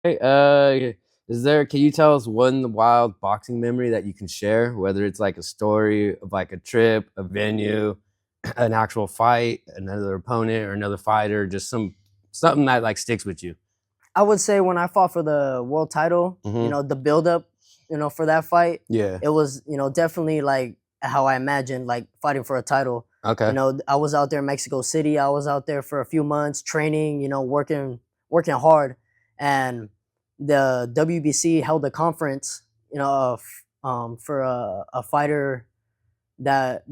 Hey, can you tell us one wild boxing memory that you can share? Whether it's like a story of like a trip, a venue, an actual fight, another opponent or another fighter, just something that like sticks with you. I would say when I fought for the world title, Hmm. the build up, for that fight, Yeah. it was, definitely like how I imagined like fighting for a title. Okay. I was out there in Mexico City. I was out there for a few months training, working hard. And the WBC held a conference, for a fighter that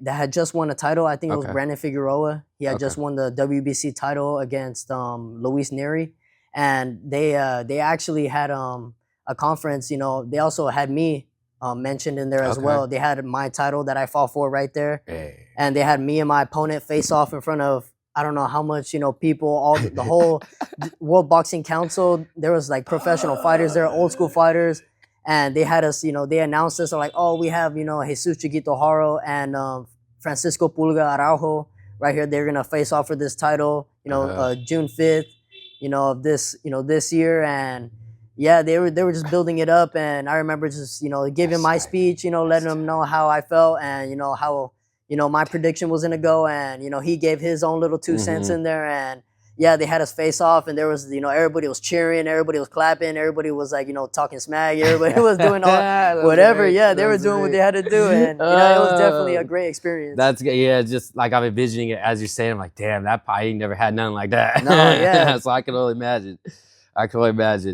had just won a title. I think it was Okay. Brandon Figueroa. He had Okay. just won the WBC title against Luis Neri, and they actually had a conference. They also had me mentioned in there as Okay. well. They had my title that I fought for right there, Hey. and they had me and my opponent face off in front of I don't know how much people, all the whole World Boxing Council. There was like professional fighters there, old school fighters, and they had us. They announced us like, oh, we have Jesus Chiquito Haro and Francisco Pulga Araujo right here. They're gonna face off for this title. June 5th. Of this year, and yeah, they were just building it up, and I remember just giving my speech, letting them know how I felt, and how my prediction was gonna go, and he gave his own little 2 cents Hmm. in there, and yeah, they had us face off, and there was everybody was cheering, everybody was clapping, everybody was like talking smack, everybody was doing all That's whatever. great. Yeah, they were That's doing what they great. had to do, and it was definitely a Oh, great experience. that's good. Yeah, just like I'm envisioning it as you're saying. I'm like, damn, that pie ain't never had nothing like No, yeah, that. So I can only imagine. I can only imagine.